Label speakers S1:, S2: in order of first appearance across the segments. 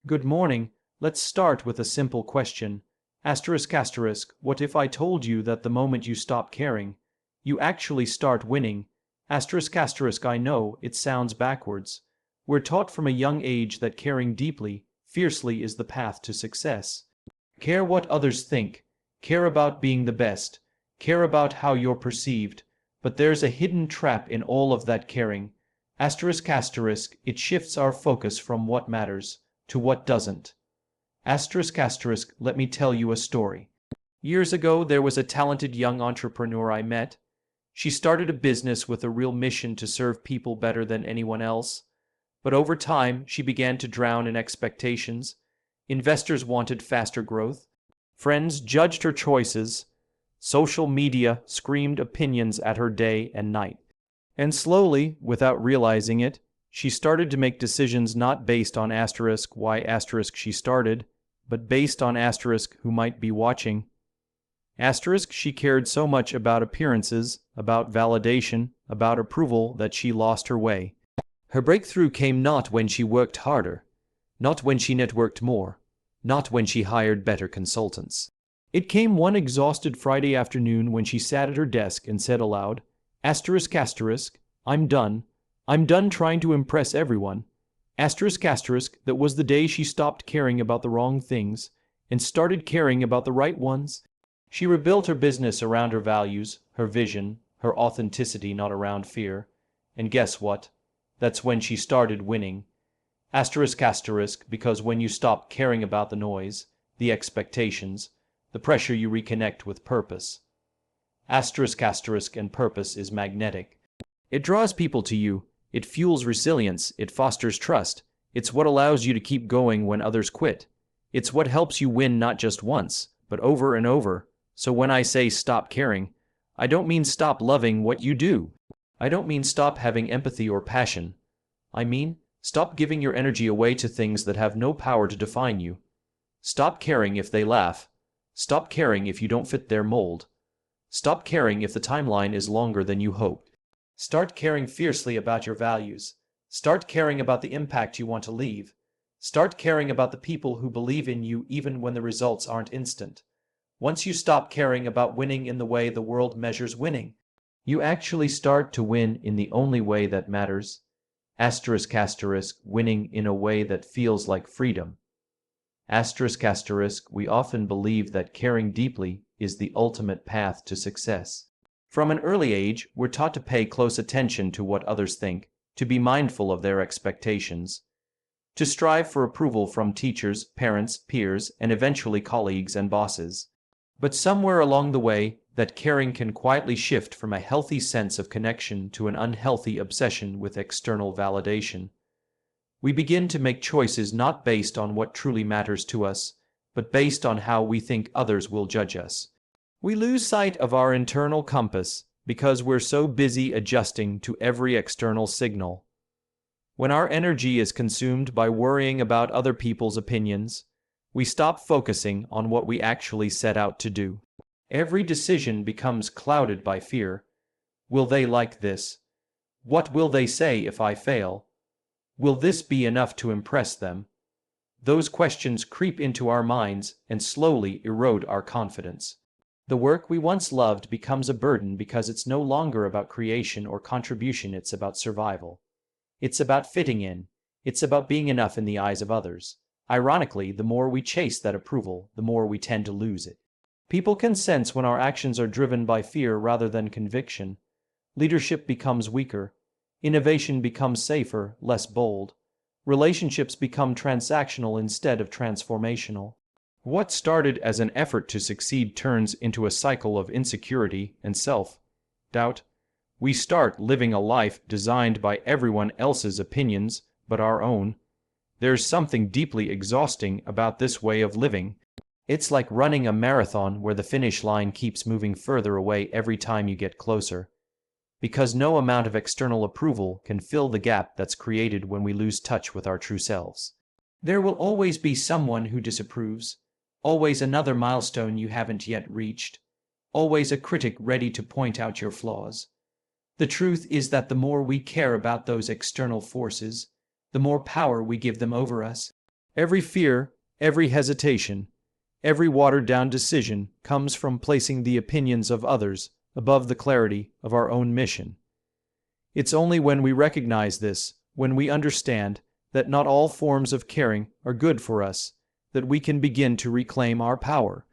S1: Good morning. Let's start with a simple question. Asterisk asterisk, what if I told you that the moment you stop caring, you actually start winning? Asterisk asterisk, I know, it sounds backwards. We're taught from a young age that caring deeply, fiercely is the path to success. Care what others think. Care about being the best. Care about how you're perceived. But there's a hidden trap in all of that caring. Asterisk asterisk, it shifts our focus from what matters to what doesn't. Asterisk asterisk, let me tell you a story. Years ago, there was a talented young entrepreneur I met. She started a business with a real mission to serve people better than anyone else. But over time, she began to drown in expectations. Investors wanted faster growth. Friends judged her choices. Social media screamed opinions at her day and night. And slowly, without realizing it, she started to make decisions not based on asterisk why asterisk she started, but based on asterisk who might be watching. Asterisk, she cared so much about appearances, about validation, about approval that she lost her way. Her breakthrough came not when she worked harder, not when she networked more, not when she hired better consultants. It came one exhausted Friday afternoon when she sat at her desk and said aloud, asterisk asterisk, I'm done. I'm done trying to impress everyone. Asterisk asterisk, that was the day she stopped caring about the wrong things and started caring about the right ones. She rebuilt her business around her values, her vision, her authenticity, not around fear. And guess what? That's when she started winning. Asterisk asterisk, because when you stop caring about the noise, the expectations, the pressure, you reconnect with purpose. Asterisk asterisk, and purpose is magnetic. It draws people to you. It fuels resilience. It fosters trust. It's what allows you to keep going when others quit. It's what helps you win not just once, but over and over. So when I say stop caring, I don't mean stop loving what you do. I don't mean stop having empathy or passion. I mean, stop giving your energy away to things that have no power to define you. Stop caring if they laugh. Stop caring if you don't fit their mold. Stop caring if the timeline is longer than you hoped. Start caring fiercely about your values. Start caring about the impact you want to leave. Start caring about the people who believe in you even when the results aren't instant. Once you stop caring about winning in the way the world measures winning, you actually start to win in the only way that matters. Asterisk asterisk, winning in a way that feels like freedom. Asterisk asterisk, we often believe that caring deeply is the ultimate path to success. From an early age, we're taught to pay close attention to what others think, to be mindful of their expectations, to strive for approval from teachers, parents, peers, and eventually colleagues and bosses. But somewhere along the way, that caring can quietly shift from a healthy sense of connection to an unhealthy obsession with external validation. We begin to make choices not based on what truly matters to us, but based on how we think others will judge us. We lose sight of our internal compass because we're so busy adjusting to every external signal. When our energy is consumed by worrying about other people's opinions, we stop focusing on what we actually set out to do. Every decision becomes clouded by fear. Will they like this? What will they say if I fail? Will this be enough to impress them? Those questions creep into our minds and slowly erode our confidence. The work we once loved becomes a burden because it's no longer about creation or contribution, it's about survival. It's about fitting in. It's about being enough in the eyes of others. Ironically, the more we chase that approval, the more we tend to lose it. People can sense when our actions are driven by fear rather than conviction. Leadership becomes weaker. Innovation becomes safer, less bold. Relationships become transactional instead of transformational. What started as an effort to succeed turns into a cycle of insecurity and self-doubt. We start living a life designed by everyone else's opinions but our own. There's something deeply exhausting about this way of living. It's like running a marathon where the finish line keeps moving further away every time you get closer. Because no amount of external approval can fill the gap that's created when we lose touch with our true selves. There will always be someone who disapproves, always another milestone you haven't yet reached, always a critic ready to point out your flaws. The truth is that the more we care about those external forces, the more power we give them over us. Every fear, every hesitation, every watered-down decision comes from placing the opinions of others above the clarity of our own mission. It's only when we recognize this, when we understand that not all forms of caring are good for us, that we can begin to reclaim our power.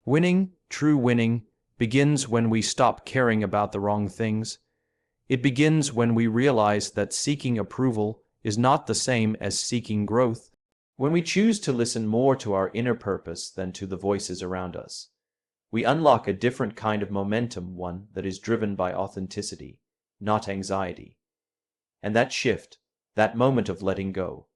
S1: Winning, true winning, begins when we stop caring about the wrong things. It begins when we realize that seeking approval is not the same as seeking growth. When we choose to listen more to our inner purpose than to the voices around us, we unlock a different kind of momentum, one that is driven by authenticity, not anxiety. And that shift, that moment of letting go,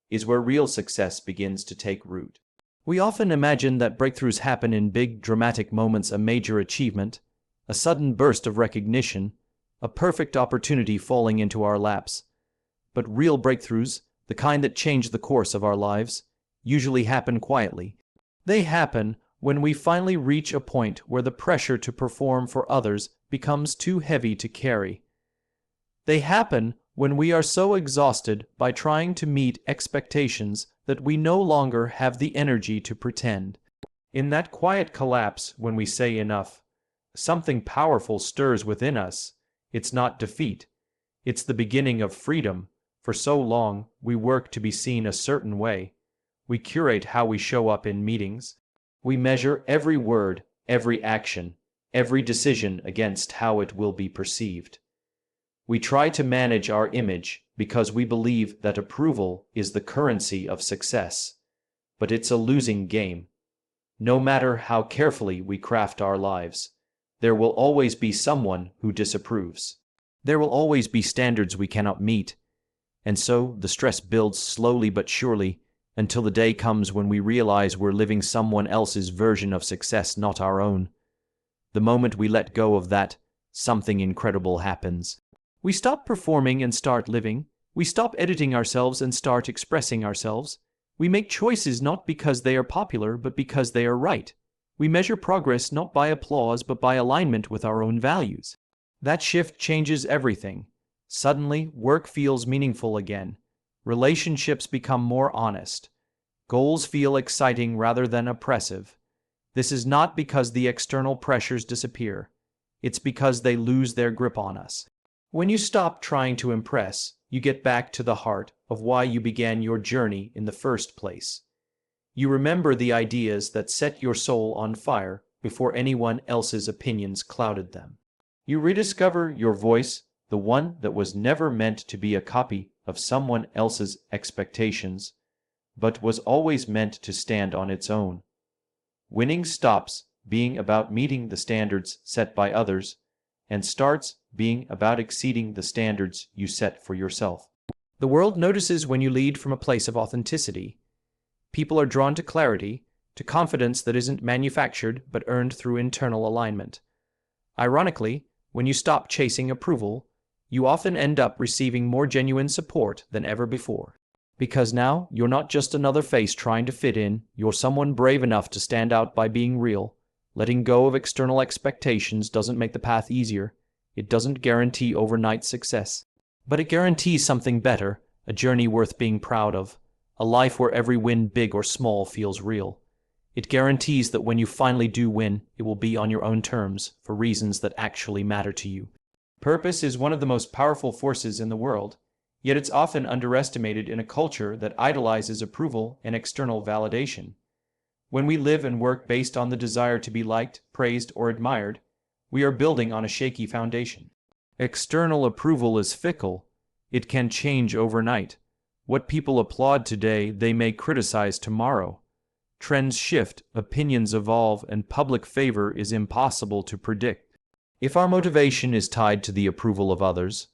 S1: is where real success begins to take root. We often imagine that breakthroughs happen in big, dramatic moments, a major achievement, a sudden burst of recognition, a perfect opportunity falling into our laps. But real breakthroughs, the kind that change the course of our lives, usually happen quietly. They happen when we finally reach a point where the pressure to perform for others becomes too heavy to carry. They happen when we are so exhausted by trying to meet expectations that we no longer have the energy to pretend. In that quiet collapse, when we say enough, something powerful stirs within us. It's not defeat. It's the beginning of freedom. For so long, we work to be seen a certain way. We curate how we show up in meetings. We measure every word, every action, every decision against how it will be perceived. We try to manage our image because we believe that approval is the currency of success. But it's a losing game. No matter how carefully we craft our lives, there will always be someone who disapproves. There will always be standards we cannot meet. And so the stress builds slowly but surely until the day comes when we realize we're living someone else's version of success, not our own. The moment we let go of that, something incredible happens. We stop performing and start living. We stop editing ourselves and start expressing ourselves. We make choices not because they are popular, but because they are right. We measure progress not by applause, but by alignment with our own values. That shift changes everything. Suddenly, work feels meaningful again. Relationships become more honest. Goals feel exciting rather than oppressive. This is not because the external pressures disappear. It's because they lose their grip on us. When you stop trying to impress, you get back to the heart of why you began your journey in the first place. You remember the ideas that set your soul on fire before anyone else's opinions clouded them. You rediscover your voice, the one that was never meant to be a copy of someone else's expectations, but was always meant to stand on its own. Winning stops being about meeting the standards set by others and starts being about exceeding the standards you set for yourself. The world notices when you lead from a place of authenticity. People are drawn to clarity, to confidence that isn't manufactured but earned through internal alignment. Ironically, when you stop chasing approval, you often end up receiving more genuine support than ever before. Because now, you're not just another face trying to fit in, you're someone brave enough to stand out by being real. Letting go of external expectations doesn't make the path easier. It doesn't guarantee overnight success. But it guarantees something better, a journey worth being proud of, a life where every win, big or small, feels real. It guarantees that when you finally do win, it will be on your own terms, for reasons that actually matter to you. Purpose is one of the most powerful forces in the world, yet it's often underestimated in a culture that idolizes approval and external validation. When we live and work based on the desire to be liked, praised, or admired, we are building on a shaky foundation. External approval is fickle. It can change overnight. What people applaud today, they may criticize tomorrow. Trends shift, opinions evolve, and public favor is impossible to predict. If our motivation is tied to the approval of others,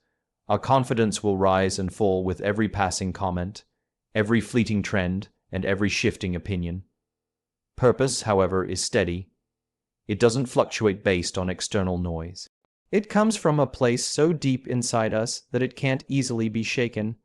S1: our confidence will rise and fall with every passing comment, every fleeting trend, and every shifting opinion. Purpose, however, is steady. It doesn't fluctuate based on external noise. It comes from a place so deep inside us that it can't easily be shaken.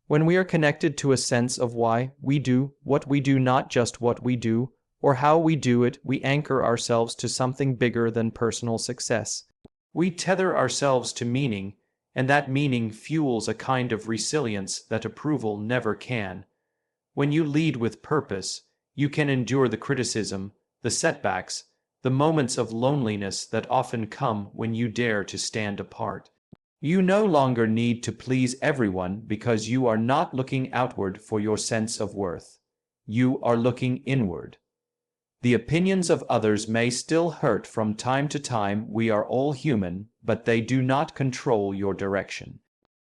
S1: When we are connected to a sense of why we do what we do, not just what we do or how we do it, we anchor ourselves to something bigger than personal success. We tether ourselves to meaning, and that meaning fuels a kind of resilience that approval never can. When you lead with purpose, you can endure the criticism, the setbacks, the moments of loneliness that often come when you dare to stand apart. You no longer need to please everyone because you are not looking outward for your sense of worth. You are looking inward. The opinions of others may still hurt from time to time. We are all human, but they do not control your direction.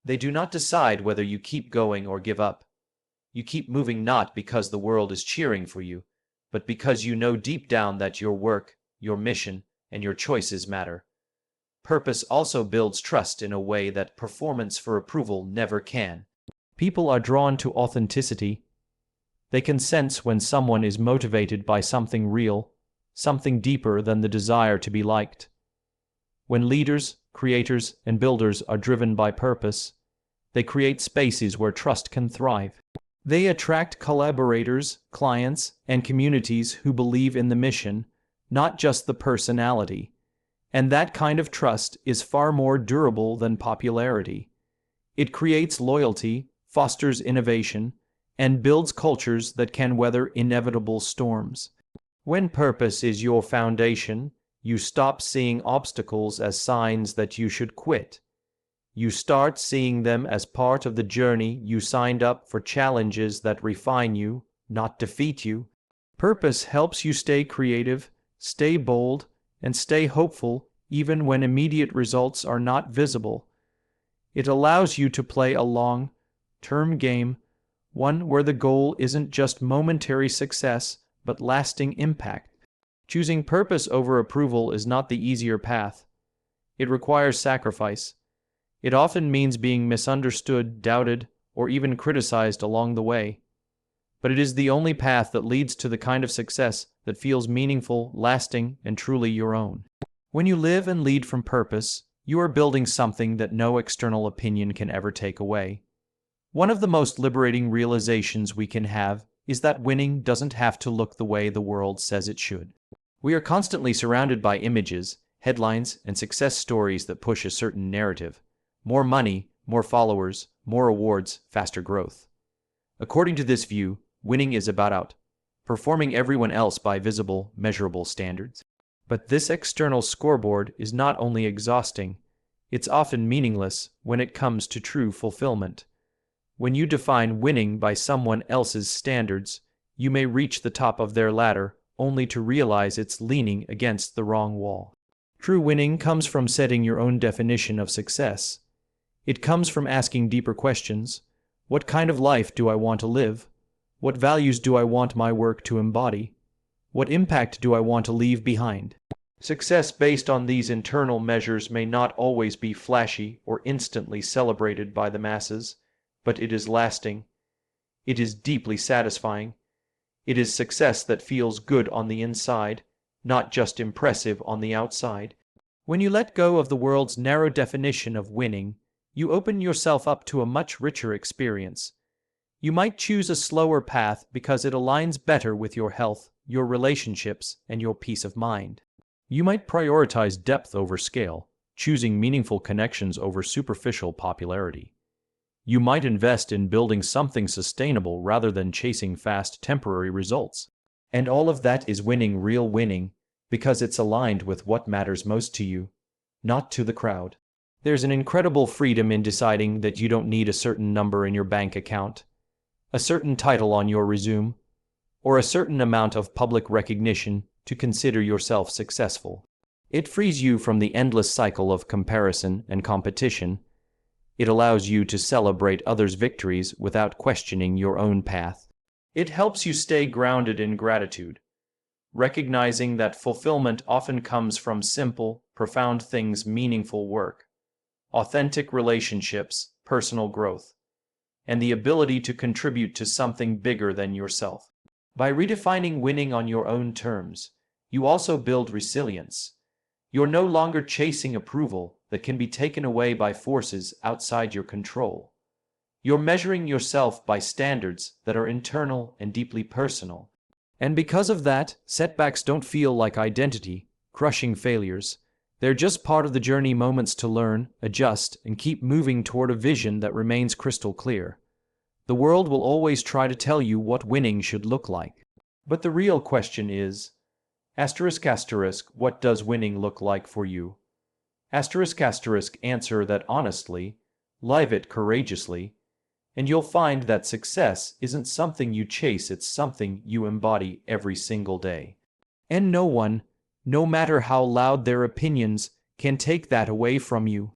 S1: They do not decide whether you keep going or give up. You keep moving not because the world is cheering for you, but because you know deep down that your work, your mission, and your choices matter. Purpose also builds trust in a way that performance for approval never can. People are drawn to authenticity. They can sense when someone is motivated by something real, something deeper than the desire to be liked. When leaders, creators, and builders are driven by purpose, they create spaces where trust can thrive. They attract collaborators, clients, and communities who believe in the mission, not just the personality. And that kind of trust is far more durable than popularity. It creates loyalty, fosters innovation, and builds cultures that can weather inevitable storms. When purpose is your foundation, you stop seeing obstacles as signs that you should quit. You start seeing them as part of the journey. You signed up for challenges that refine you, not defeat you. Purpose helps you stay creative, stay bold, and stay hopeful even when immediate results are not visible. It allows you to play a long-term game, one where the goal isn't just momentary success, but lasting impact. Choosing purpose over approval is not the easier path. It requires sacrifice. It often means being misunderstood, doubted, or even criticized along the way. But it is the only path that leads to the kind of success that feels meaningful, lasting, and truly your own. When you live and lead from purpose, you are building something that no external opinion can ever take away. One of the most liberating realizations we can have is that winning doesn't have to look the way the world says it should. We are constantly surrounded by images, headlines, and success stories that push a certain narrative. More money, more followers, more awards, faster growth. According to this view, winning is about outperforming everyone else by visible, measurable standards. But this external scoreboard is not only exhausting, it's often meaningless when it comes to true fulfillment. When you define winning by someone else's standards, you may reach the top of their ladder only to realize it's leaning against the wrong wall. True winning comes from setting your own definition of success. It comes from asking deeper questions. What kind of life do I want to live? What values do I want my work to embody? What impact do I want to leave behind? Success based on these internal measures may not always be flashy or instantly celebrated by the masses, but it is lasting. It is deeply satisfying. It is success that feels good on the inside, not just impressive on the outside. When you let go of the world's narrow definition of winning, you open yourself up to a much richer experience. You might choose a slower path because it aligns better with your health, your relationships, and your peace of mind. You might prioritize depth over scale, choosing meaningful connections over superficial popularity. You might invest in building something sustainable rather than chasing fast, temporary results. And all of that is winning, real winning, because it's aligned with what matters most to you, not to the crowd. There's an incredible freedom in deciding that you don't need a certain number in your bank account, a certain title on your resume, or a certain amount of public recognition to consider yourself successful. It frees you from the endless cycle of comparison and competition. It allows you to celebrate others' victories without questioning your own path. It helps you stay grounded in gratitude, recognizing that fulfillment often comes from simple, profound things: meaningful work, authentic relationships, personal growth, and the ability to contribute to something bigger than yourself. By redefining winning on your own terms, you also build resilience. You're no longer chasing approval that can be taken away by forces outside your control. You're measuring yourself by standards that are internal and deeply personal. And because of that, setbacks don't feel like identity, crushing failures. They're just part of the journey, moments to learn, adjust, and keep moving toward a vision that remains crystal clear. The world will always try to tell you what winning should look like. But the real question is, what does winning look like for you? Answer that honestly, live it courageously, and you'll find that success isn't something you chase, it's something you embody every single day. And no one, no matter how loud their opinions, can take that away from you.